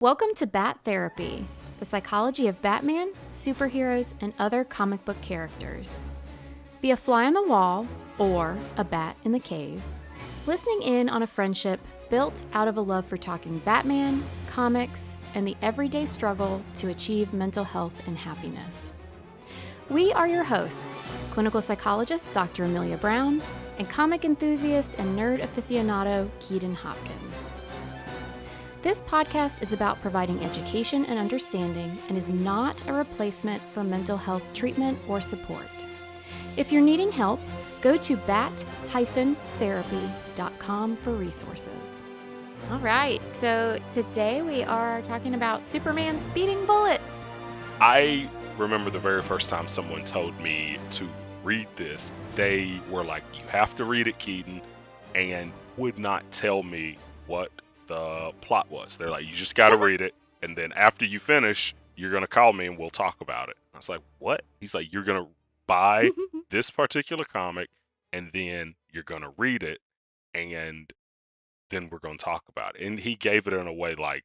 Welcome to Bat Therapy, the psychology of Batman, superheroes, and other comic book characters. Be a fly on the wall or a bat in the cave, listening in on a friendship built out of a love for talking Batman, comics, and the everyday struggle to achieve mental health and happiness. We are your hosts, clinical psychologist Dr. Amelia Brown, and comic enthusiast and nerd aficionado Keaton Hopkins. This podcast is about providing education and understanding and is not a replacement for mental health treatment or support. If you're needing help, go to bat-therapy.com for resources. All right, so today we are talking about Superman speeding bullets. I remember the very first time someone told me to read this, they were like, you have to read it, Keaton, and would not tell me what the plot was. They're like, you just got to read it, and then after you finish, you're going to call me and we'll talk about it. I was like, what? He's like, you're going to buy this particular comic, and then you're going to read it, and then we're going to talk about it. And he gave it in a way like,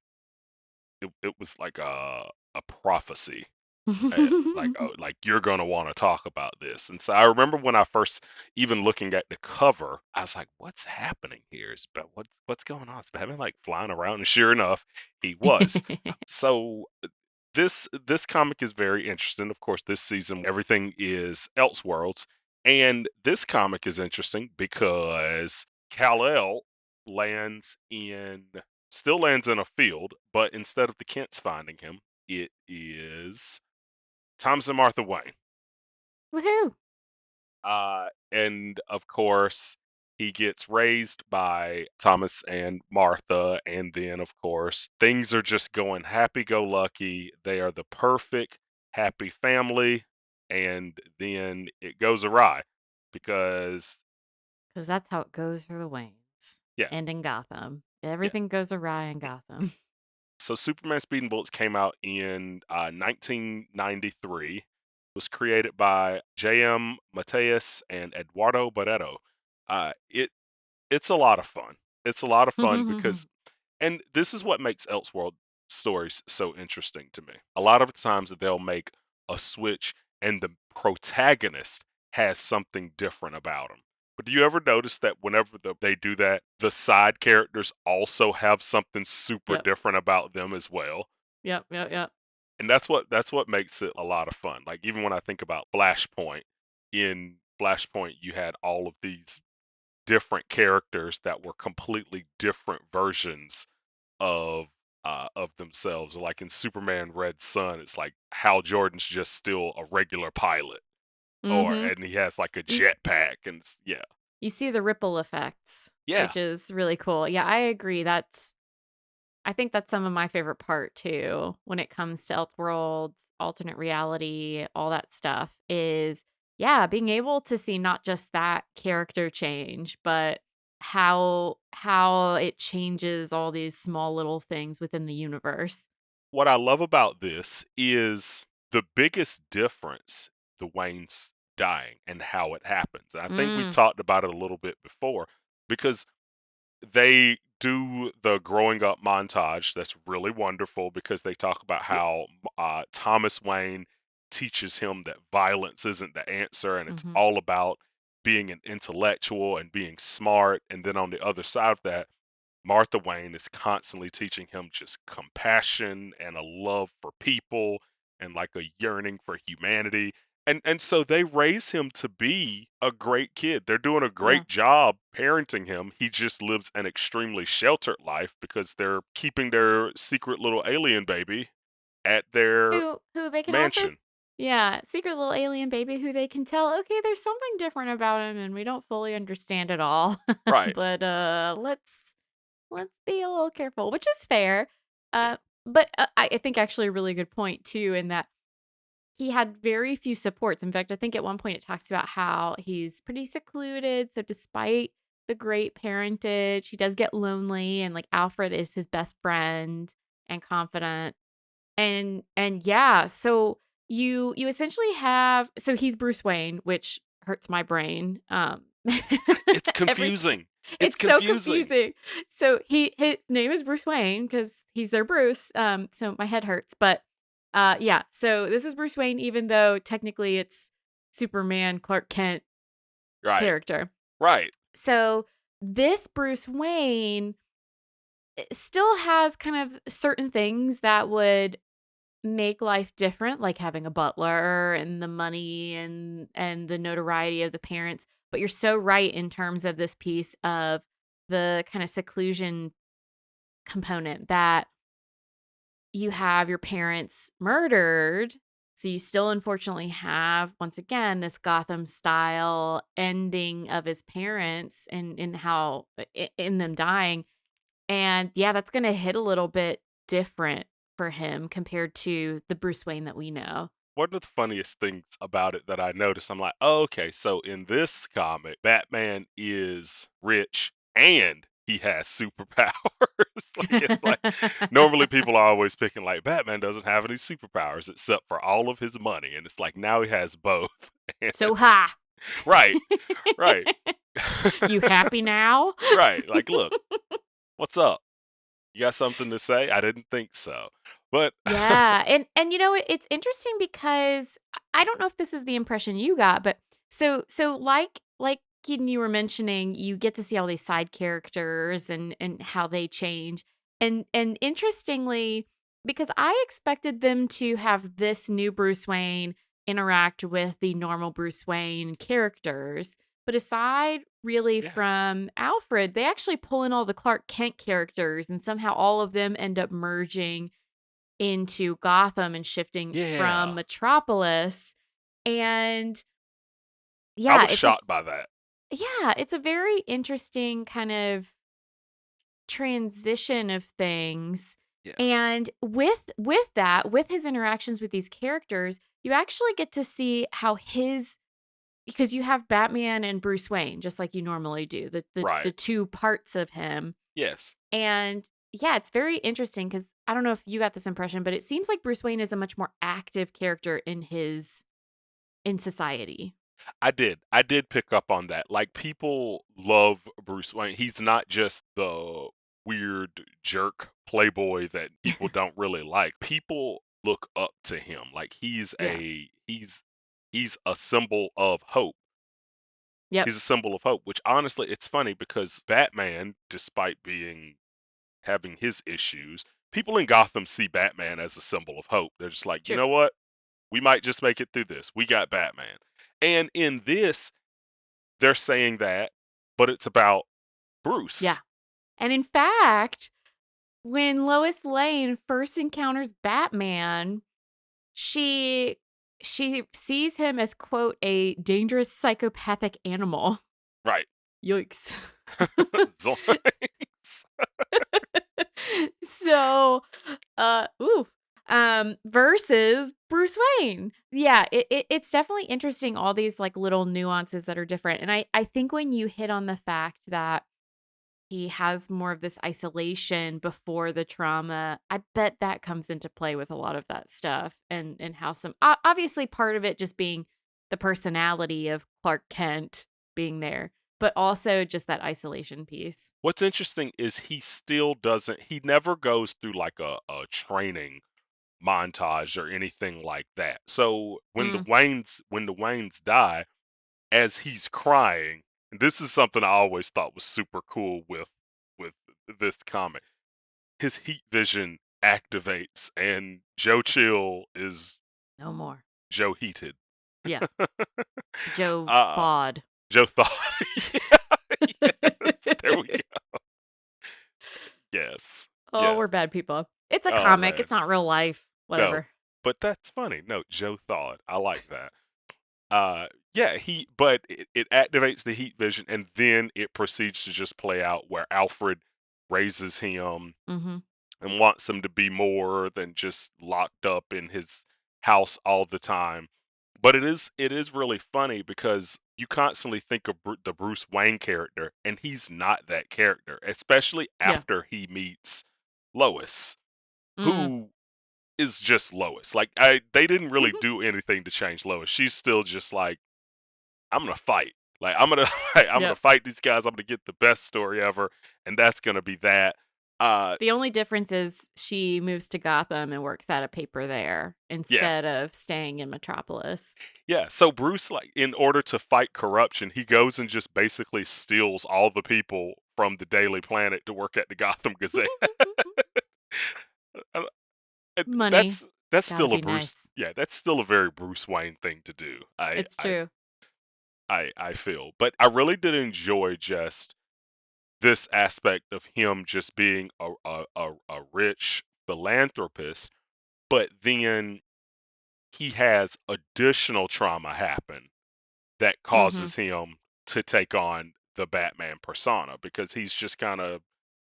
it was like a prophecy. Like you're gonna want to talk about this. And so I remember when I first even looking at the cover, I was like, what's happening here? But what's going on? Is Batman like flying around? And sure enough, he was. So this comic is very interesting. Of course, this season everything is Elseworlds, and this comic is interesting because Kal-El still lands in a field, but instead of the Kents finding him, it is Thomas and Martha Wayne. Woohoo! And of course, he gets raised by Thomas and Martha, and then of course, things are just going happy-go-lucky. They are the perfect happy family, and then it goes awry because that's how it goes for the Waynes. Yeah. And in Gotham. Everything goes awry in Gotham. So Superman Speeding Bullets came out in 1993. It was created by J.M. Mateus and Eduardo Barreto. It's a lot of fun. It's a lot of fun because, and this is what makes Elseworld stories so interesting to me. A lot of times they'll make a switch and the protagonist has something different about them. But do you ever notice that whenever they do that, the side characters also have something super different about them as well? Yep. And that's what makes it a lot of fun. Like even when I think about Flashpoint, in Flashpoint you had all of these different characters that were completely different versions of themselves. Like in Superman Red Sun, it's like Hal Jordan's just still a regular pilot. And he has like a jetpack, and you see the ripple effects, Yeah. which is really cool. Yeah, I agree. I think that's some of my favorite part too when it comes to Elseworlds, alternate reality, all that stuff is being able to see not just that character change, but how it changes all these small little things within the universe. What I love about this is the biggest difference, the Waynes dying and how it happens. And I think we've talked about it a little bit before because they do the growing up montage that's really wonderful because they talk about how Thomas Wayne teaches him that violence isn't the answer and it's all about being an intellectual and being smart. And then on the other side of that, Martha Wayne is constantly teaching him just compassion and a love for people and like a yearning for humanity. And so they raise him to be a great kid. They're doing a great job parenting him. He just lives an extremely sheltered life because they're keeping their secret little alien baby at their who they can mansion. Secret little alien baby who they can tell, okay, there's something different about him and we don't fully understand it all. Right. But let's be a little careful, which is fair. But I think actually a really good point too, in that he had very few supports. In fact, I think at one point it talks about how he's pretty secluded. So despite the great parentage, he does get lonely, and like Alfred is his best friend and confidant. And so you essentially so he's Bruce Wayne, which hurts my brain. It's confusing. It's It's so confusing. confusing. So his name is Bruce Wayne because he's their Bruce. So my head hurts, but yeah. So this is Bruce Wayne, even though technically it's Superman Clark Kent Right. character. Right. So this Bruce Wayne still has kind of certain things that would make life different, like having a butler and the money and the notoriety of the parents. But you're so right in terms of this piece of the kind of seclusion component that you have your parents murdered. So you still unfortunately have, once again, this Gotham style ending of his parents and how in them dying. And yeah, that's going to hit a little bit different for him compared to the Bruce Wayne that we know. One of the funniest things about it that I noticed, I'm like, oh, okay, so in this comic, Batman is rich and he has superpowers. Like it's like normally people are always picking like Batman doesn't have any superpowers except for all of his money, and it's like now he has both. And, So ha. right, right, You happy now? right. Like, look, what's up? You got something to say? I didn't think so, but Yeah, and it's interesting because I don't know if this is the impression you got, but so like Keaton, you were mentioning, you get to see all these side characters and how they change. And interestingly, because I expected them to have this new Bruce Wayne interact with the normal Bruce Wayne characters, but aside really yeah, from Alfred, they actually pull in all the Clark Kent characters and somehow all of them end up merging into Gotham and shifting from yeah. Metropolis. And I yeah, was shocked by that. it's a very interesting kind of transition of things. Yeah, And with that, with his interactions with these characters, you actually get to see how his because you have Batman and Bruce Wayne just like you normally do, the right. two parts of him. Yes. And yeah, it's very interesting because I don't know if you got this impression, but it seems like Bruce Wayne is a much more active character in society. I did. I did pick up on that. Like people love Bruce Wayne. He's not just the weird jerk playboy that people don't really like. People look up to him. Like Yeah. he's a symbol of hope. Yep. He's a symbol of hope, which honestly it's funny because Batman, despite being having his issues, people in Gotham see Batman as a symbol of hope. They're just like, "You True. know what? We might just make it through this. We got Batman." And in this they're saying that, but it's about Yeah. Bruce. And in fact, when Lois Lane first encounters Batman, she she sees him as quote a dangerous psychopathic animal. Right. Yikes. Zoinks. So, versus Bruce Wayne. Yeah, it's definitely interesting, all these like little nuances that are different. And I think when you hit on the fact that he has more of this isolation before the trauma, I bet that comes into play with a lot of that stuff and how some obviously part of it just being the personality of Clark Kent being there, but also just that isolation piece. What's interesting is he never goes through like a training montage or anything like that. So Mm, when the Waynes die, as he's crying, and this is something I always thought was super cool with this comic. His heat vision activates and Joe Chill is no more. Joe Heated. Yeah. Joe uh thawed. Joe thought yes, there we go. Yes. Oh, we're Yes. bad people. It's a Oh comic. man. It's not real life. No. Whatever. But that's funny. No, Joe thawed. I like that. Yeah, but it activates the heat vision and then it proceeds to just play out where Alfred raises him Mhm. and wants him to be more than just locked up in his house all the time. But it is really funny because you constantly think of the Bruce Wayne character, and he's not that character, especially Yeah. after he meets Lois, Mm. who is just Lois. Like they didn't really do anything to change Lois. She's still just like I'm gonna fight. Like I'm gonna like, I'm gonna Yep. fight these guys. I'm gonna get the best story ever, and that's gonna be that. Uh, The only difference is she moves to Gotham and works at a paper there yeah, instead of staying in Metropolis. yeah. So Bruce, like, in order to fight corruption, he goes and just basically steals all the people from the Daily Planet to work at the Gotham Gazette. Uh, Money. that's Gotta still a be Bruce. nice. Yeah, that's still a very Bruce Wayne thing to do. It's true. I feel, but I really did enjoy just this aspect of him just being a rich philanthropist, but then he has additional trauma happen that Mhm. causes him to take on the Batman persona because he's just kind of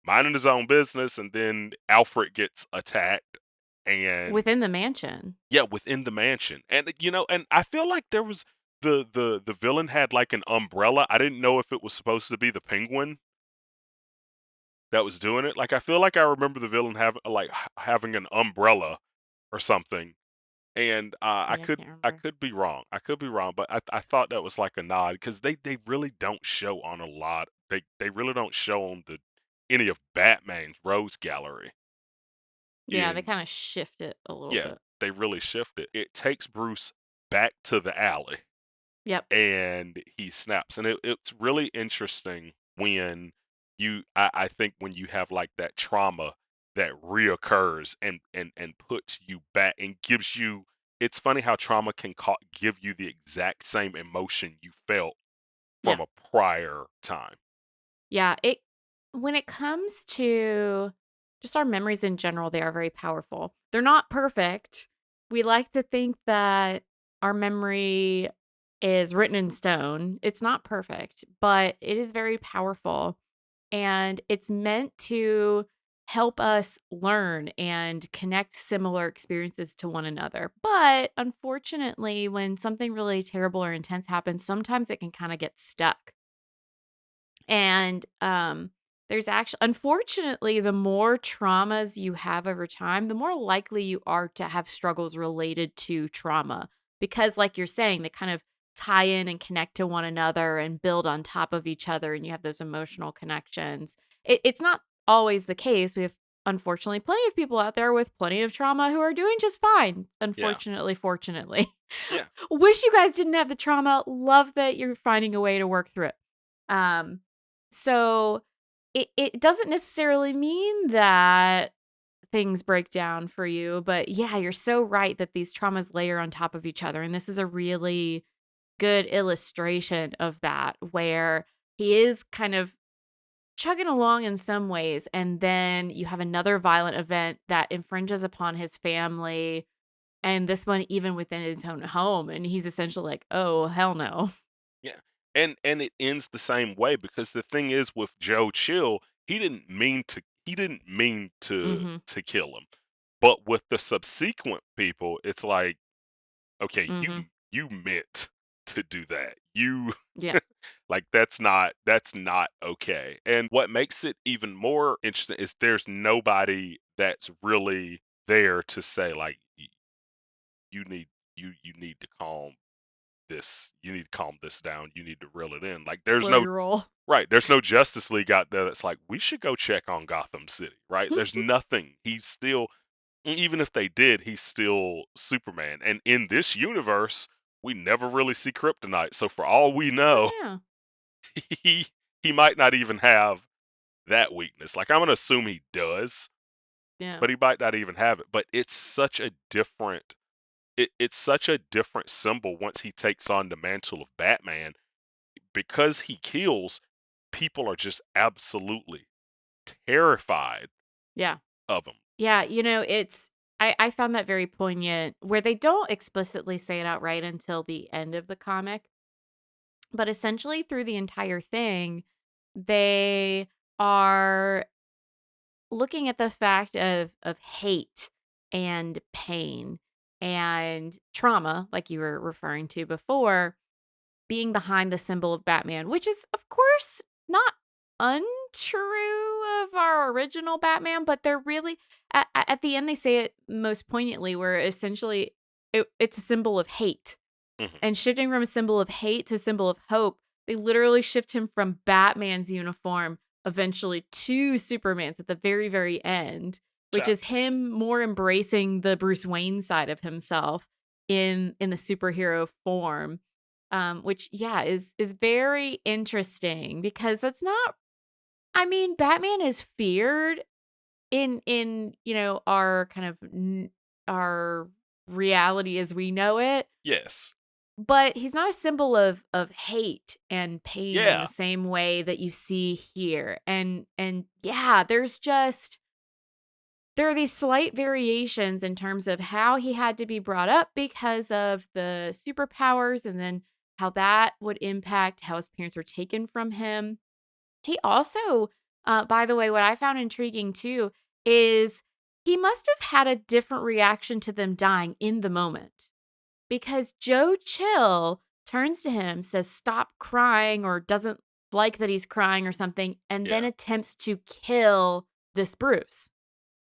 minding his own business, and then Alfred gets attacked, and Within the mansion. yeah, within the mansion. And and I feel like there was the villain had like an umbrella. I didn't know if it was supposed to be the Penguin that was doing it. Like I feel like I remember the villain having an umbrella or something. And I Yeah, I could can't I remember. could be wrong. I could be wrong, but I thought that was like a nod because they really don't show on a lot. They really don't show on the any of Batman's Rose Gallery. Yeah, they In kinda shift it a little Yeah, bit. they really shift it. It takes Bruce back to the alley Yep. and he snaps. And it's really interesting when I think when you have like that trauma that reoccurs and puts you back and gives you. It's funny how trauma can give you the exact same emotion you felt Yeah. from a prior time. Yeah, it when it comes to just our memories in general, they are very powerful. They're not perfect. We like to think that our memory is written in stone. It's not perfect, but it is very powerful. And it's meant to help us learn and connect similar experiences to one another. But unfortunately, when something really terrible or intense happens, sometimes it can kind of get stuck. And, there's actually unfortunately, the more traumas you have over time, the more likely you are to have struggles related to trauma. Because like you're saying, they kind of tie in and connect to one another and build on top of each other, and you have those emotional connections. It's not always the case. We have, unfortunately, plenty of people out there with plenty of trauma who are doing just fine, Yeah, unfortunately, fortunately. yeah, Wish you guys didn't have the trauma. Love that you're finding a way to work through it. Um, so it doesn't necessarily mean that things break down for you, but yeah, you're so right that these traumas layer on top of each other. And this is a really good illustration of that, where he is kind of chugging along in some ways, and then you have another violent event that infringes upon his family, and this one even within his own home. And he's essentially like, oh, hell no. yeah. And it ends the same way because the thing is with Joe Chill, he didn't mean Mm-hmm. to kill him. But with the subsequent people, it's like, okay, Mm-hmm. you meant to do that. You Yeah. like that's not okay. And what makes it even more interesting is there's nobody that's really there to say like you need you need to calm this. You need to calm this down. You need to reel it in. Like there's Slow no your roll. right. There's no Justice League out there that's like we should go check on Gotham City. Right. There's nothing. He's still even if they did, he's still Superman. And in this universe, we never really see Kryptonite. So for all we know, Oh, yeah. he he might not even have that weakness. Like I'm gonna assume he does, Yeah. but he might not even have it. But it's such a different symbol once he takes on the mantle of Batman because he kills. People are just absolutely terrified Yeah. of him. Yeah, it's I found that very poignant where they don't explicitly say it outright until the end of the comic, but essentially through the entire thing, they are looking at the fact of hate and pain and trauma, like you were referring to before, being behind the symbol of Batman, which is, of course, not untrue of our original Batman, but they're really at the end they say it most poignantly, where essentially it's a symbol of hate, Mhm. and shifting from a symbol of hate to a symbol of hope. They literally shift him from Batman's uniform eventually to Superman's at the very, very end, which Check. is him more embracing the Bruce Wayne side of himself in the superhero form. Which is very interesting because that's not, I mean, Batman is feared in our kind of our reality as we know it, Yes. but he's not a symbol of hate and pain in the Yeah. same way that you see here. And yeah, there are these slight variations in terms of how he had to be brought up because of the superpowers, and then how that would impact how his parents were taken from him. He also, by the way, what I found intriguing too is he must have had a different reaction to them dying in the moment, because Joe Chill turns to him, says, "Stop crying," or doesn't like that he's crying or something, and then Yeah. attempts to kill this Bruce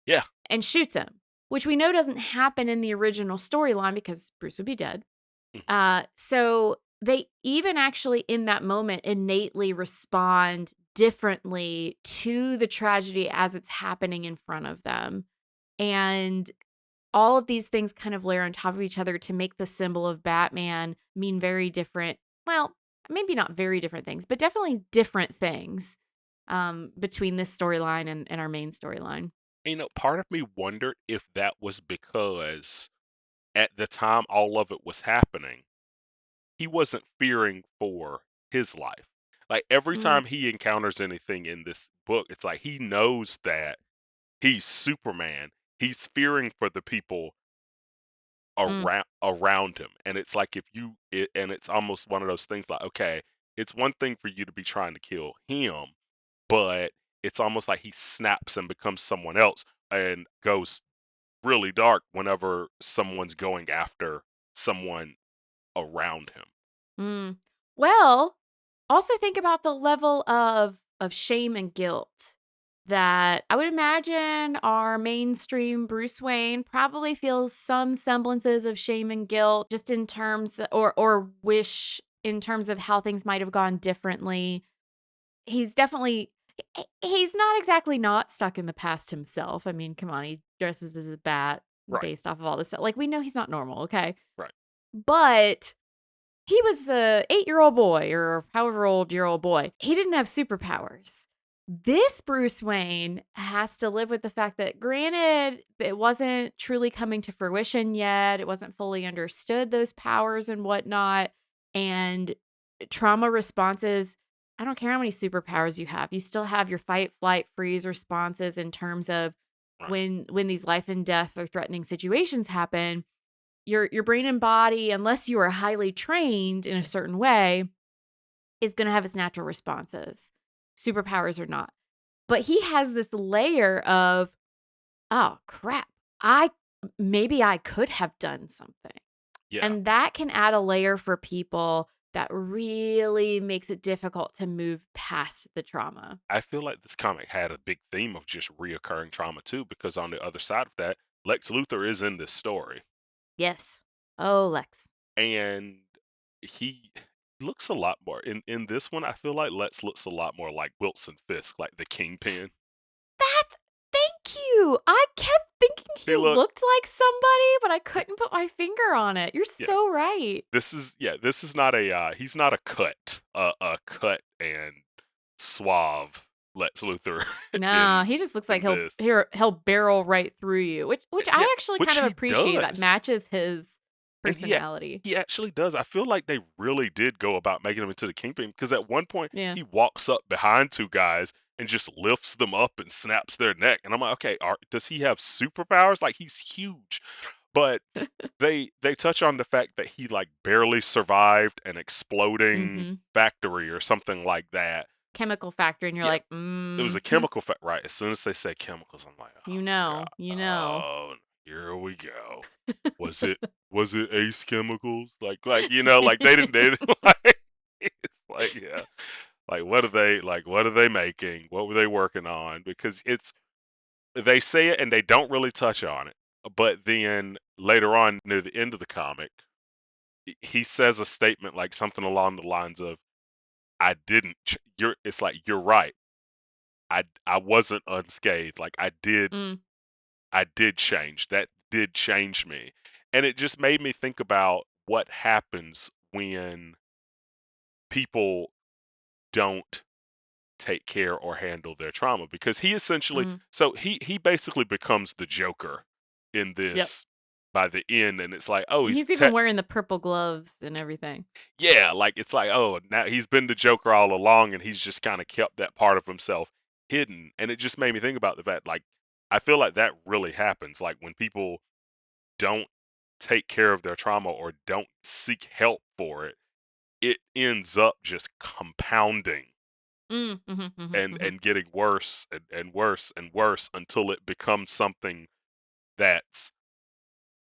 Yeah. and shoots him, which we know doesn't happen in the original storyline because Bruce would be dead. Mhm. So they even actually in that moment innately respond differently to the tragedy as it's happening in front of them. And all of these things kind of layer on top of each other to make the symbol of Batman mean very different. Well, maybe not very different things, but definitely different things between this storyline and our main storyline. Part of me wondered if that was because at the time all of it was happening, he wasn't fearing for his life. Like every Mm, time he encounters anything in this book, it's like he knows that he's Superman. He's fearing for the people mm, around him. And it's like and it's almost one of those things like, okay, it's one thing for you to be trying to kill him, but it's almost like he snaps and becomes someone else and goes really dark whenever someone's going after someone around him. mm. Well, also think about the level of shame and guilt that I would imagine our mainstream Bruce Wayne probably feels some semblances of shame and guilt just in terms, or wish in terms of how things might have gone differently. He's definitely he's not exactly not stuck in the past himself. I mean, come on, he dresses as a bat Right, based off of all this stuff. Like, we know he's not normal, okay? right. But he was a 8-year-old boy or however old-year-old boy. He didn't have superpowers. This Bruce Wayne has to live with the fact that, granted, it wasn't truly coming to fruition yet. It wasn't fully understood, those powers and whatnot. And trauma responses, I don't care how many superpowers you have. You still have your fight, flight, freeze responses in terms of Right. when these life and death or threatening situations happen. Your brain and body, unless you are highly trained in a certain way, is gonna have its natural responses, superpowers or not. But he has this layer of, "Oh, crap. I maybe I could have done something." Yeah. And that can add a layer for people that really makes it difficult to move past the trauma. I feel like this comic had a big theme of just reoccurring trauma too, because on the other side of that, Lex Luthor is in this story. Yes. Oh, Lex. And he looks a lot more in this one. I feel like Lex looks a lot more like Wilson Fisk, like the Kingpin. That's Thank you. I kept thinking he He look looked like somebody, but I couldn't put my finger on it. You're Yeah. so right. This is not a he's not a cut and suave Lex Luthor No, he just looks like in this. he'll barrel right through you, which Yeah, I actually which kind of he appreciate. That does. matches his And personality. he actually does. I feel like they really did go about making him into the Kingpin, because at one point Yeah. he walks up behind two guys and just lifts them up and snaps their neck. And I'm like, okay, does he have superpowers? Like, he's huge. But they touch on the fact that he like barely survived an exploding Mhm. factory or something like that. Chemical factory, and you're Yeah, like, it was a "Mhm. chemical right. As soon as they said chemicals, I'm like, You oh know, god, you know." here we go. Was it Ace Chemicals? Like they didn't like it's like, yeah. Like what are they making? What were they working on? Because they say it and they don't really touch on it. But then later on near the end of the comic, he says a statement like something along the lines of, I didn't. It's like you're right. I wasn't unscathed. Like Mm, I did change. That did change me, and it just made me think about what happens when people don't take care or handle their trauma, because he essentially, mm. so he basically becomes the Joker in Yep. this by the end, and it's like, oh, And he's he's even wearing the purple gloves and everything. yeah, like it's like, oh, now he's been the Joker all along, and he's just kind of kept that part of himself hidden. And it just made me think about the fact, like, I feel like that really happens. Like when people don't take care of their trauma or don't seek help for it, it ends up just compounding Mm, mhm, mhm, and mhm. getting worse and worse and worse until it becomes something that's,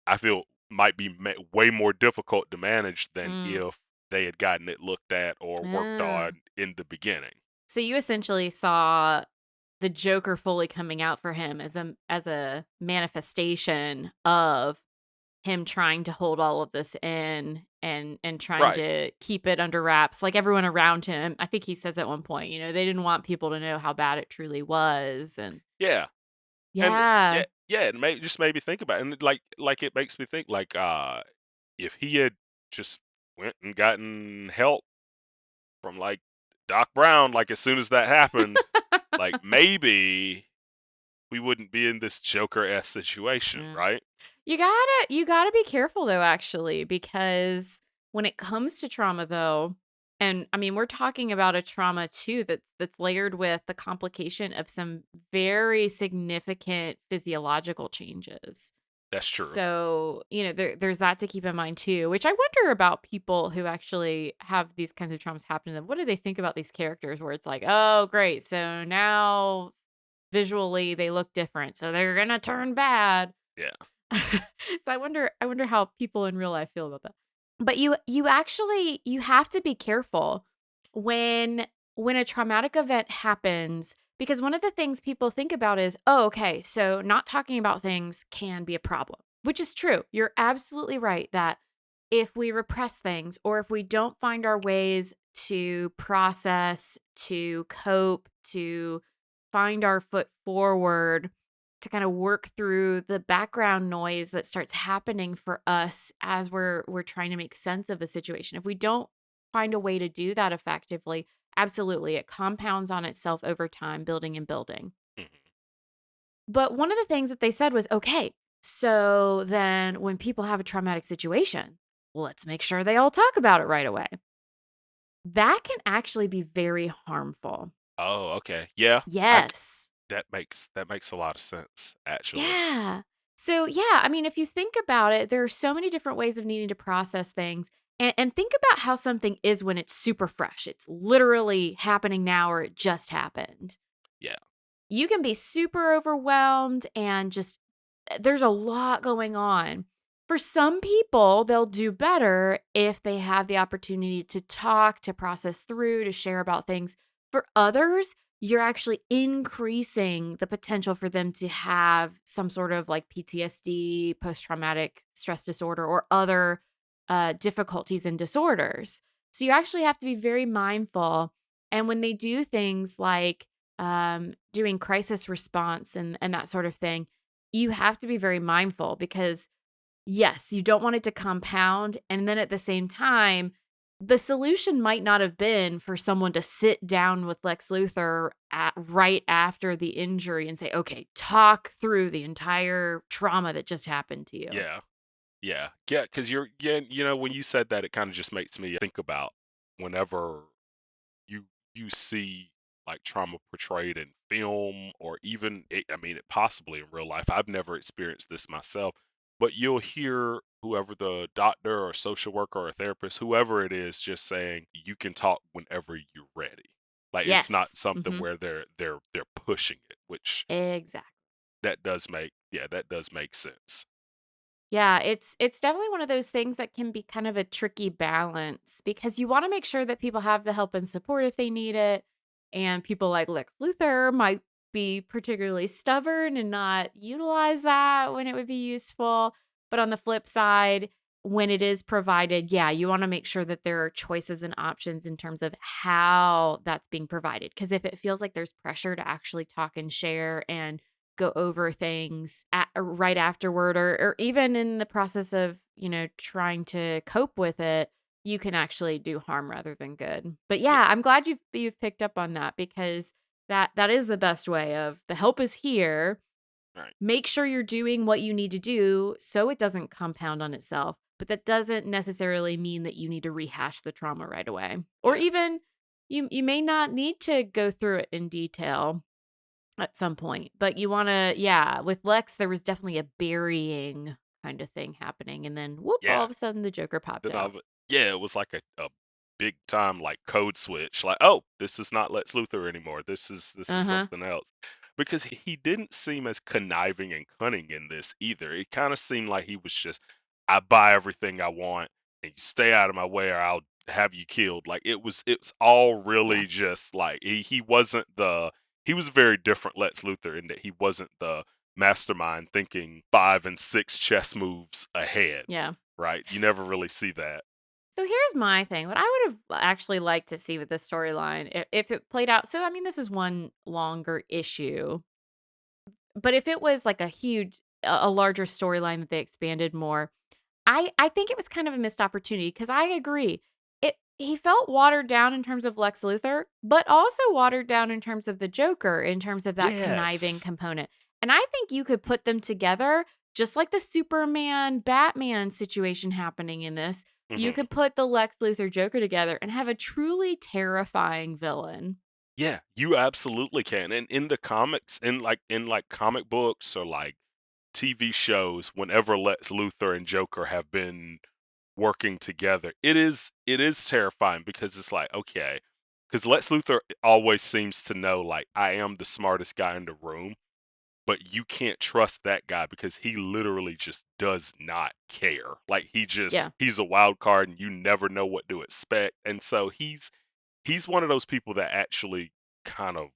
I feel, might be way more difficult to manage than Mm. if they had gotten it looked at or worked Ah. on in the beginning. So you essentially saw the Joker fully coming out for him as a manifestation of him trying to hold all of this in and trying Right. to keep it under wraps, like everyone around him. I think he says at one point, they didn't want people to know how bad it truly was, and Yeah. And yeah. yeah, yeah, it just made me think about it. And like it makes me think like if he had just went and gotten help from like Doc Brown, like as soon as that happened, like maybe we wouldn't be in this Joker-esque situation, Yeah. right? You gotta be careful though, actually, because when it comes to trauma though, and I mean we're talking about a trauma too that's layered with the complication of some very significant physiological changes. That's true. So, there's that to keep in mind too, which I wonder about people who actually have these kinds of traumas happen to them. What do they think about these characters where it's like, oh, great. So now visually they look different. So they're going to turn bad. Yeah. So I wonder how people in real life feel about that. But you have to be careful when a traumatic event happens, because one of the things people think about is, "Oh, okay, so not talking about things can be a problem." Which is true. You're absolutely right that if we repress things or if we don't find our ways to process, to cope, to find our foot forward, to kind of work through the background noise that starts happening for us as we're trying to make sense of a situation. If we don't find a way to do that effectively, absolutely it compounds on itself over time, building and building. Mhm. But one of the things that they said was, okay, so then when people have a traumatic situation, let's make sure they all talk about it right away. That can actually be very harmful. Oh, okay. Yeah. Yes. That makes a lot of sense, actually. Yeah. So, yeah, I mean, if you think about it, there are so many different ways of needing to process things. And think about how something is when it's super fresh. It's literally happening now or it just happened. Yeah. You can be super overwhelmed and just there's a lot going on. For some people, they'll do better if they have the opportunity to talk, to process through, to share about things. For others, you're actually increasing the potential for them to have some sort of like PTSD, post traumatic stress disorder, or other difficulties and disorders. So you actually have to be very mindful. And when they do things like doing crisis response and that sort of thing, you have to be very mindful because, yes, you don't want it to compound. And then at the same time, the solution might not have been for someone to sit down with Lex Luthor right after the injury and say, okay, talk through the entire trauma that just happened to you. Yeah. Yeah. Yeah, because yeah, when you said that, it kind of just makes me think about whenever you you see like trauma portrayed in film, or even I mean it possibly in real life. I've never experienced this myself, but you'll hear whoever the doctor or social worker or therapist, whoever it is, just saying you can talk whenever you're ready. Like it's not Yes. something where they're pushing it, which Exactly. that does make sense. Yeah, it's definitely one of those things that can be kind of a tricky balance because you want to make sure that people have the help and support if they need it. And people like Lex Luthor might be particularly stubborn and not utilize that when it would be useful. But on the flip side, when it is provided, yeah, you want to make sure that there are choices and options in terms of how that's being provided. Because if it feels like there's pressure to actually talk and share and go over things right afterward, or even in the process of, trying to cope with it, you can actually do harm rather than good. But Yeah, yeah, I'm glad you've picked up on that, because that is the best way of the help is here. right. Make sure you're doing what you need to do so it doesn't compound on itself. But that doesn't necessarily mean that you need to rehash the trauma right away. Or Yeah, even you may not need to go through it in detail at some point. But you want to, yeah, with Lex, there was definitely a burying kind of thing happening. And then whoop, all yeah. of a sudden the Joker popped Then out. yeah, it was like a big time like code switch. Like, oh, this is not Lex Luthor anymore. This is Uh huh. something else. Because he didn't seem as conniving and cunning in this either. It kind of seemed like he was just, I buy everything I want, and you stay out of my way, or I'll have you killed. Like it's all Yeah. really just like he wasn't the he was very different Lex Luthor in that he wasn't the mastermind thinking 5 and 6 chess moves ahead. Yeah. Right? You never really see that. So here's my thing. What I would have actually liked to see with this storyline, if it played out. So, I mean, this is one longer issue, but if it was like a larger storyline that they expanded more, I think it was kind of a missed opportunity, because I agree. He felt watered down in terms of Lex Luthor, but also watered down in terms of the Joker, in terms of that conniving Yes. component. And I think you could put them together, just like the Superman Batman situation happening in this. You Hmm. could put the Lex Luthor Joker together and have a truly terrifying villain. Yeah, you absolutely can. And in the comics, in like comic books or like TV shows, whenever Lex Luthor and Joker have been working together, it is terrifying because it's like, okay, because Lex Luthor always seems to know like I am the smartest guy in the room, but you can't trust that guy because he literally just does not care. Like Yeah. he's a wild card and you never know what to expect. And so he's one of those people that actually kind of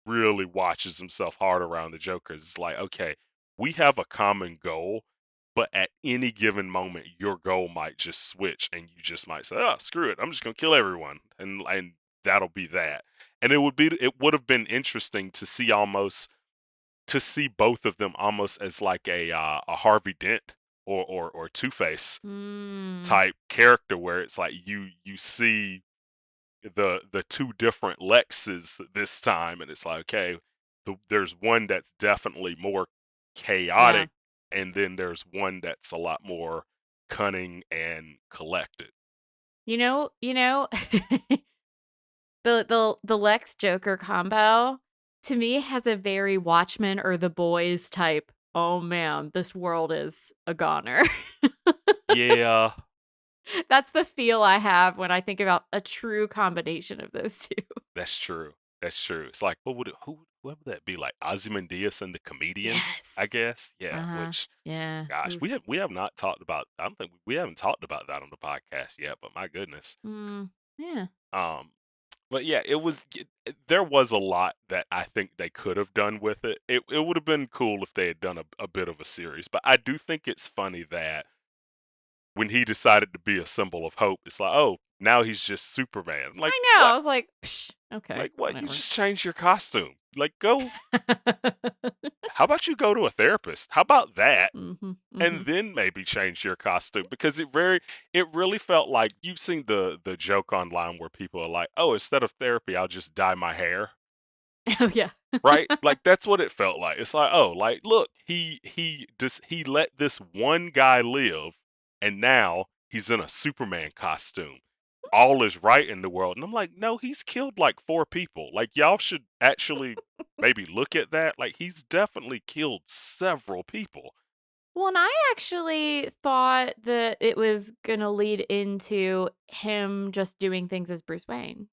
really watches himself hard around the Jokers. It's like, okay, we have a common goal, but at any given moment, your goal might just switch, and you just might say, "Oh, screw it, I'm just gonna kill everyone," and that'll be that. And it would have been interesting to see both of them almost as like a Harvey Dent or Two Face Mm, type character, where it's like you see the two different Lexes this time, and it's like, okay, there's one that's definitely more yeah. chaotic, and then there's one that's a lot more cunning and collected. You know, the Lex Joker combo, to me, has a very Watchmen or The Boys type, "Oh, man, this world is a goner." Yeah, That's the feel I have when I think about a true combination of those 2. that's true. That's true. It's like, what would that be like? Ozymandias and the comedian, I Yes. guess. Yeah, Uh-huh. which Yeah. gosh, Oof. we have not talked about. I don't think we haven't talked about that on the podcast yet. But my goodness. Mm, yeah. Um, But yeah, there was a lot that I think they could have done with it. It would have been cool if they had done a bit of a series. But I do think it's funny that when he decided to be a symbol of hope, it's like, oh, now he's just Superman. Like I know, I what? was like, "Psh, okay, Like what? You whatever." just changed your costume. Like go. How about you go to a therapist? How about that? Mhm, And mhm. then maybe change your costume because it really felt like you've seen the joke online where people are like, oh, instead of therapy, I'll just dye my hair. Oh, yeah. Right? Like that's what it felt like. It's like, oh, like look, he let this one guy live, and now he's in a Superman costume. All is right in the world. And I'm like, no, he's killed like 4 people. Like y'all should actually maybe look at that. Like he's definitely killed several people. Well, and I actually thought that it was gonna lead into him just doing things as Bruce Wayne.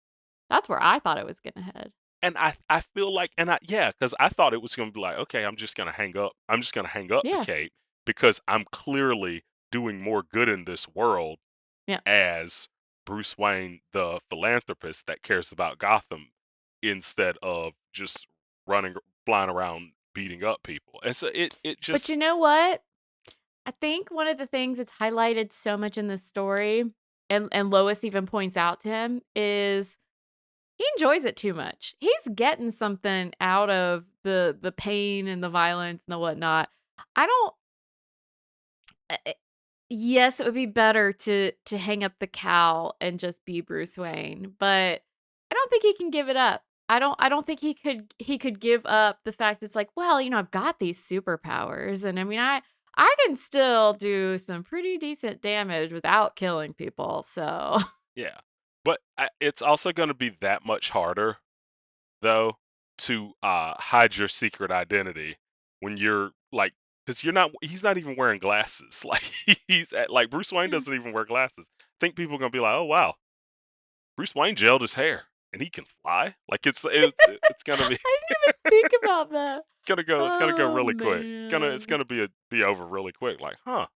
That's where I thought it was gonna head. And I feel like and I yeah, because I thought it was gonna be like, okay, I'm just gonna hang up. I'm just gonna hang up the Yeah, cape because I'm clearly doing more good in this world yeah. as Bruce Wayne, the philanthropist that cares about Gotham, instead of just running, flying around, beating up people. And so it But just you know what? I think one of the things that's highlighted so much in this story, and Lois even points out to him, is he enjoys it too much. He's getting something out of the pain and the violence and the whatnot. I don't yes, it would be better to hang up the cowl and just be Bruce Wayne, but I don't think he can give it up. I don't think he could give up the fact it's like, well, I've got these superpowers and I mean I can still do some pretty decent damage without killing people. So, Yeah. But it's also going to be that much harder though to hide your secret identity when you're like because he's not even wearing glasses. Like like Bruce Wayne doesn't even wear glasses. I think people are going to be like, "Oh wow, Bruce Wayne gelled his hair and he can fly." Like it's going to be I didn't even think about that. it's going to go Oh really quick. It's man. going to be over really quick. Like, "Huh,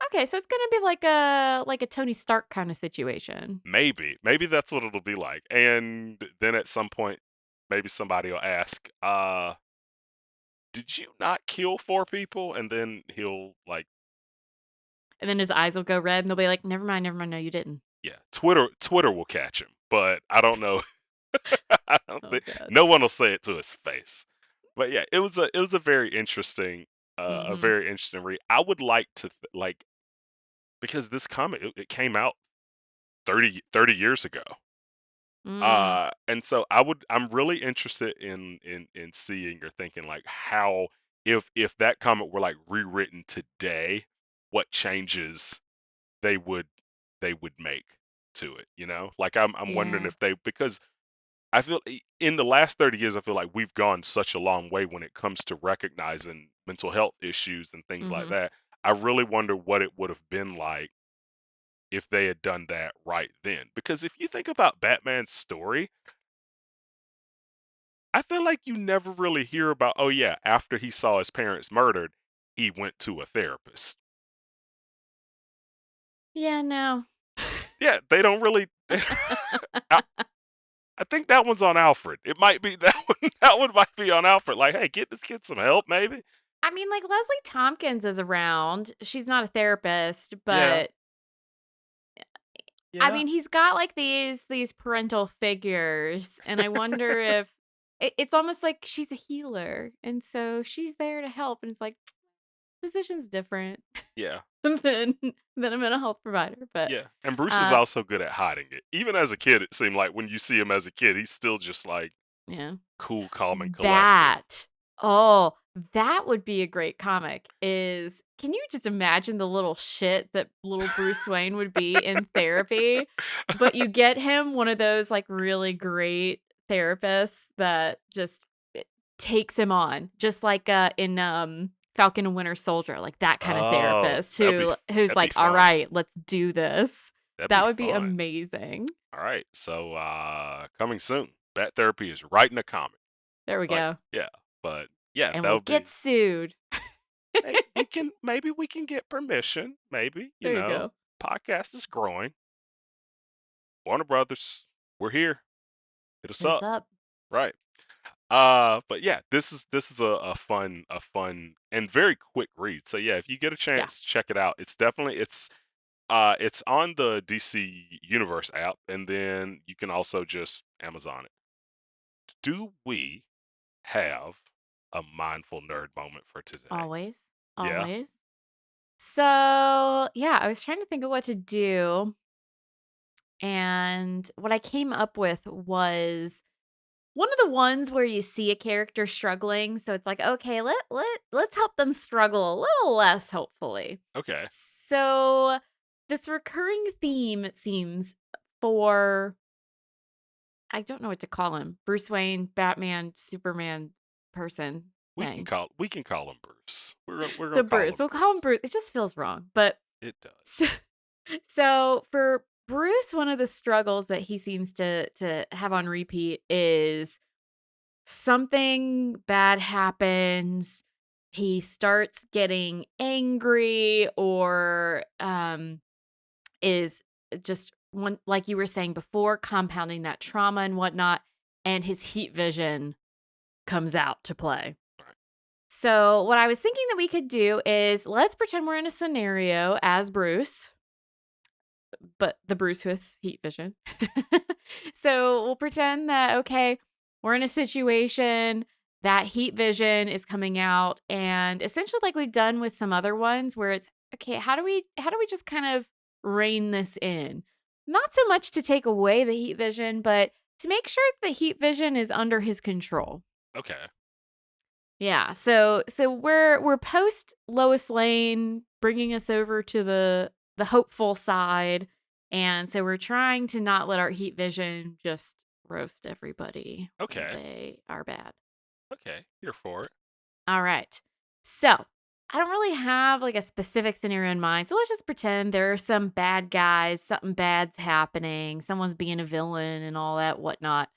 Okay, so it's gonna be like a Tony Stark kind of situation. maybe that's what it'll be like." And then at some point maybe somebody will ask, "Did you not kill 4 people?" And then he'll like, And then his eyes will go red and they'll be like, never mind, no, you didn't. yeah, Twitter will catch him, but I don't know. I don't Oh think god. no one will say it to his face. But yeah, it was a Mhm. very interesting read. I would like to like because this comic it came out 30 years ago. Mm, And so I'm really interested in seeing or thinking like how if that comic were like rewritten today, what changes they would they would make to it, you know? Like I'm wondering yeah. if they because I feel in the last 30 years I feel like we've gone such a long way when it comes to recognizing mental health issues and things like Mhm. that. I really wonder what it would have been like if they had done that right then. Because if you think about Batman's story, I feel like you never really hear about, oh yeah, after he saw his parents murdered, he went to a therapist. Yeah, no. Yeah, they don't really I, I think that one's on Alfred. It might be that one that one might be on Alfred. Like, hey, get this kid some help, maybe. I mean, like, Leslie Tompkins is around. She's not a therapist, Yeah. but I Yeah. mean, he's got, like, these parental figures, and I wonder if it's almost like she's a healer, and so she's there to help, and it's like, physician's different Yeah. than than a mental health provider, but, Yeah. And Bruce is uh, also good at hiding it. Even as a kid, it seemed like when you see him as a kid, he's still just like yeah. cool, calm, and collected. That oh, that would be a great comic, is can you just imagine the little shit that little Bruce Wayne would be in therapy? But you get him one of those, like, really great therapists that just takes him on, just like, Falcon and Winter Soldier, like, that kinda Oh, therapist who's that'd be like, fun. "Alright, let's do this." That'd be That would be fun. amazing. All right. So coming soon. Bat therapy is writing a comic. There we Like, go. yeah. But yeah, And that we'll would get be sued. maybe we can get permission. Maybe, There you go. podcast is growing. Warner Brothers, we're here. Hit us Hit us up. up. Right. But yeah, this is a fun and very quick read. So yeah, if you get a Yeah. chance, check it out. It's on the DC Universe app, and then you can also just Amazon it. Do we have a mindful nerd moment for today? Always. Yeah. Always. So, yeah, I was trying to think of what to do, and what I came up with was one of the ones where you see a character struggling, so it's like, "Okay, let's help them struggle a little less, hopefully." Okay. So, this recurring theme, it seems, for I don't know what to call him, Bruce Wayne, Batman, Superman person thing. We can call him Bruce. We're So gonna call Bruce, him we'll call him Bruce. Bruce. It just feels wrong. But It does. so, so for Bruce, one of the struggles that he seems to have on repeat is something bad happens. He starts getting angry or is just one like you were saying before, compounding that trauma and whatnot, and his heat vision comes out to play. Right. So, what I was thinking that we could do is let's pretend we're in a scenario as Bruce, but the Bruce with heat vision. So, we'll pretend that, okay, we're in a situation that heat vision is coming out, and essentially like we've done with some other ones where it's okay, how do we just kind of rein this in? Not so much to take away the heat vision, but to make sure that the heat vision is under his control. Okay. Yeah, so we're post Lois Lane bringing us over to the hopeful side, and so we're trying to not let our heat vision just roast everybody when Okay. they are bad. Okay. Here for it. All right. So, I don't really have like a specific scenario in mind. So let's just pretend there are some bad guys, something bad's happening, someone's being a villain and all that whatnot.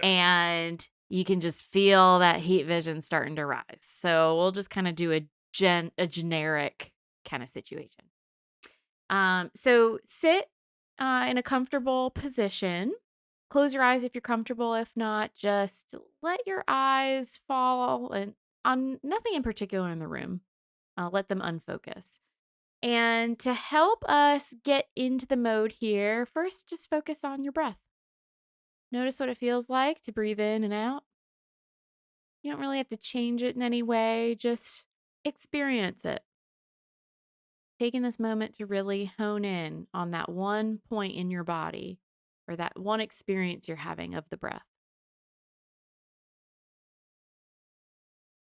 Okay. And you can just feel that heat vision starting to rise. So we'll just kind of do a generic kind of situation. So sit in a comfortable position. Close your eyes if you're comfortable. If not, just let your eyes fall and on nothing in particular in the room. Let them unfocus. And to help us get into the mode here, first just focus on your breath. Notice what it feels like to breathe in and out. You don't really have to change it in any way, just experience it. Taking this moment to really hone in on that one point in your body or that one experience you're having of the breath.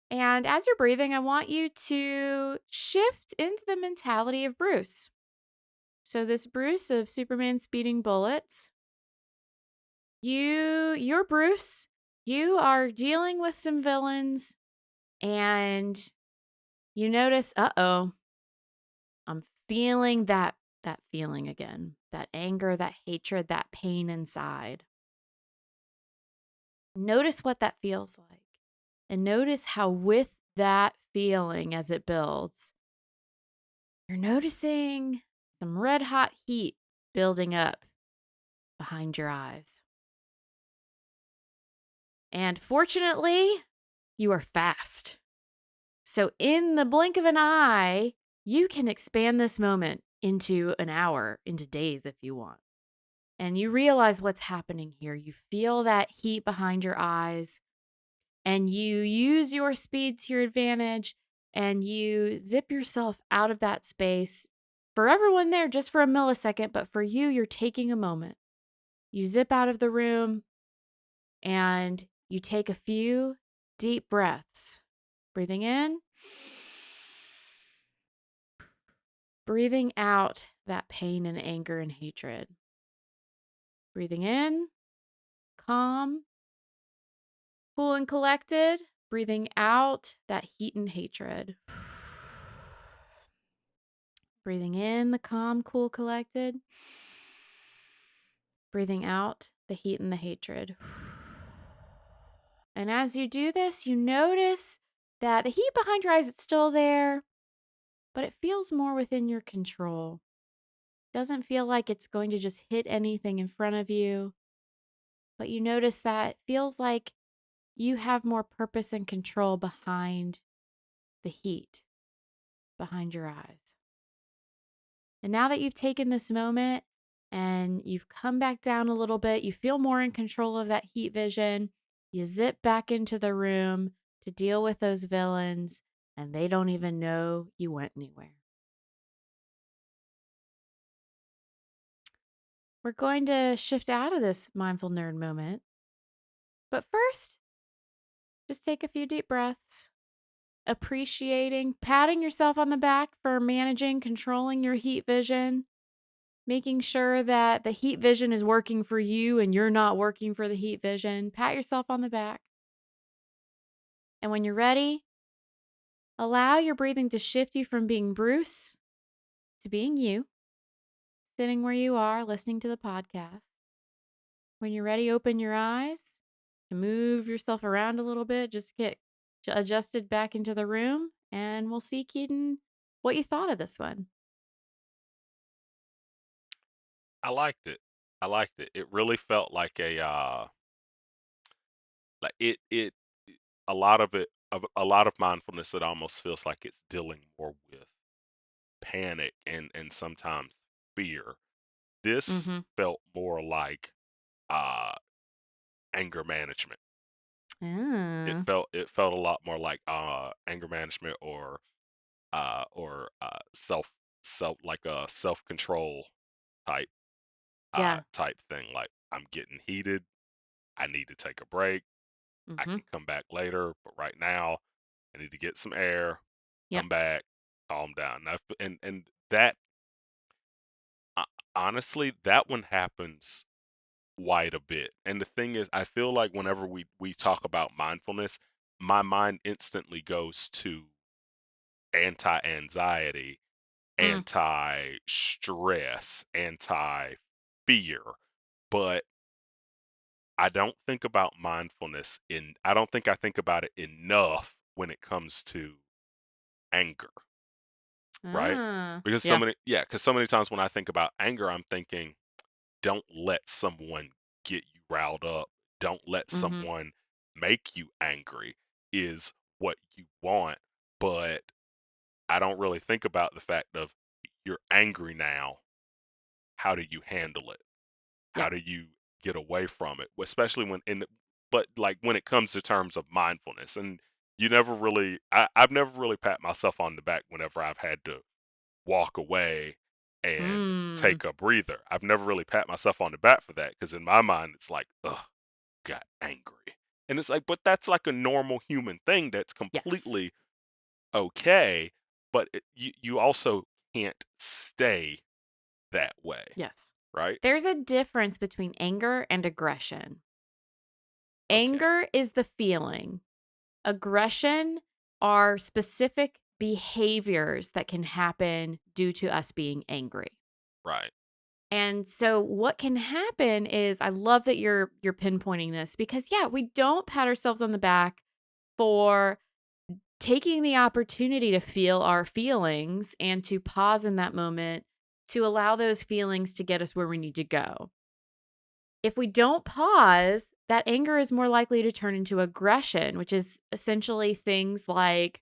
And as you're breathing, I want you to shift into the mentality of Bruce. So, this Bruce of Superman speeding bullets, you're Bruce. You are dealing with some villains, and you notice, uh-oh, I'm feeling that feeling again. That anger, that hatred, that pain inside. Notice what that feels like. And notice how with that feeling as it builds, you're noticing some red hot heat building up behind your eyes. And fortunately, you are fast. So in the blink of an eye, you can expand this moment into an hour, into days if you want. And you realize what's happening here. You feel that heat behind your eyes, and you use your speed to your advantage, and you zip yourself out of that space. For everyone there, just for a millisecond, but for you, you're taking a moment. You zip out of the room and you take a few deep breaths. Breathing in, breathing out that pain and anger and hatred. Breathing in, calm, cool and collected. Breathing out that heat and hatred. Breathing in the calm, cool, collected. Breathing out the heat and the hatred. And as you do this, you notice that the heat behind your eyes is still there, but it feels more within your control. Doesn't feel like it's going to just hit anything in front of you, but you notice that it feels like you have more purpose and control behind the heat behind your eyes. And now that you've taken this moment and you've come back down a little bit, you feel more in control of that heat vision. You zip back into the room to deal with those villains, and they don't even know you went anywhere. We're going to shift out of this mindful nerd moment. But first, just take a few deep breaths, appreciating, patting yourself on the back for managing, controlling your heat vision, making sure that the heat vision is working for you and you're not working for the heat vision. Pat yourself on the back. And when you're ready, allow your breathing to shift you from being Bruce to being you, sitting where you are, listening to the podcast. When you're ready, open your eyes and move yourself around a little bit. Just get adjusted back into the room, and we'll see, Keaton, what you thought of this one. I liked it. I liked it. It really felt like like it a lot of it a lot of mindfulness, it almost feels like it's dealing more with panic and sometimes fear. This Mm-hmm. felt more like uh anger management. Ah, It felt a lot more like anger management or self like a self control type yeah. type thing. Like, I'm getting heated, I need to take a break, I Mm-hmm. can come back later, but right now I need to get some air, Yep. come back, calm down. And that, uh, honestly, that one happens quite a bit. And the thing is, I feel like whenever we talk about mindfulness, my mind instantly goes to anti-anxiety, Mm, anti-stress, anti-fear. But I don't think I think about it enough when it comes to anger, right? Because yeah. so many times when I think about anger, I'm thinking, don't let someone get you riled up. Don't let Mm-hmm. someone make you angry is what you want. But I don't really think about the fact of, you're angry now. How do you handle it? How Yep. do you get away from it? Especially but like when it comes to terms of mindfulness, and I've never really pat myself on the back whenever I've had to walk away and Mm, take a breather. I've never really pat myself on the back for that, because in my mind it's like, ugh, got angry. And it's like, but that's like a normal human thing that's yes. completely okay. But you also can't stay that way, Yes. right? There's a difference between anger and aggression. Okay, Anger is the feeling. Aggression are specific behaviors that can happen due to us being angry. right. And so what can happen is I love that you're pinpointing this because yeah, we don't pat ourselves on the back for taking the opportunity to feel our feelings and to pause in that moment to allow those feelings to get us where we need to go. If we don't pause, that anger is more likely to turn into aggression, which is essentially things like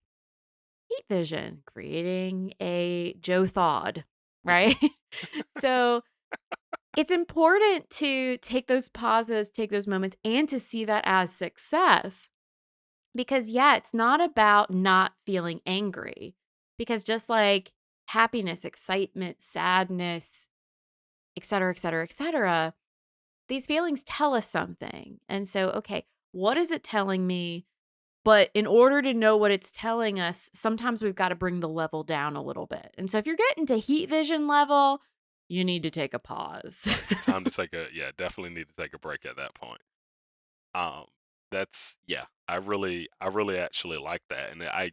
heat vision, creating a Joe Thawed, Mhm. right? So it's important to take those pauses, take those moments, and to see that as success. Because, yeah, it's not about not feeling angry. Because just like happiness, excitement, sadness, et cetera, et cetera, et cetera, these feelings tell us something. And so, okay, what is it telling me? But in order to know what it's telling us, sometimes we've got to bring the level down a little bit. And so if you're getting to heat vision level, you need to take a pause. Time to take a yeah, definitely need to take a break at that point. Um, that's yeah, I really actually like that, and I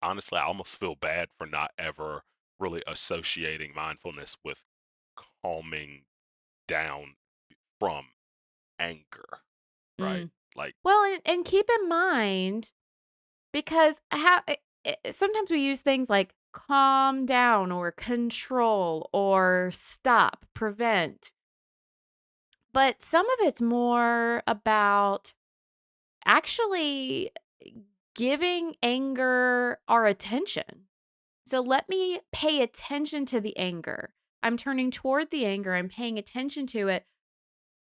honestly I almost feel bad for not ever really associating mindfulness with calming down from anger, right? Mm. Like, Well, and keep in mind, because sometimes we use things like calm down or control or stop, prevent, but some of it's more about actually giving anger our attention. So let me pay attention to the anger. I'm turning toward the anger. I'm paying attention to it.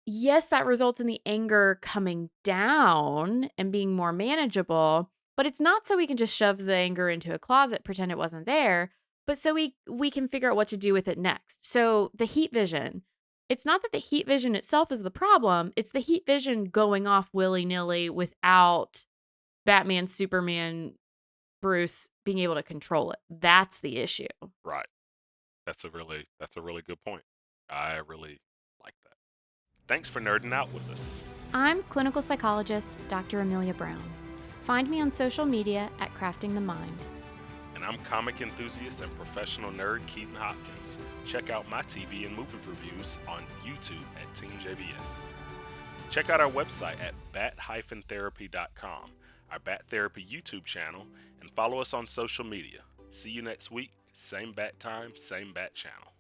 Yes, that results in the anger coming down and being more manageable, but it's not so we can just shove the anger into a closet, pretend it wasn't there, but so we can figure out what to do with it next. So the heat vision, it's not that the heat vision itself is the problem, it's the heat vision going off willy-nilly without Batman, Superman, Bruce being able to control it. That's the issue. right. That's a really good point. I really like that. Thanks for nerding out with us. I'm clinical psychologist Dr. Amelia Brown. Find me on social media at Crafting the Mind. And I'm comic enthusiast and professional nerd Keaton Hopkins. Check out my TV and movie reviews on YouTube at Team JBS. Check out our website at bat-therapy.com, our Bat Therapy YouTube channel, and follow us on social media. See you next week, same bat time, same bat channel.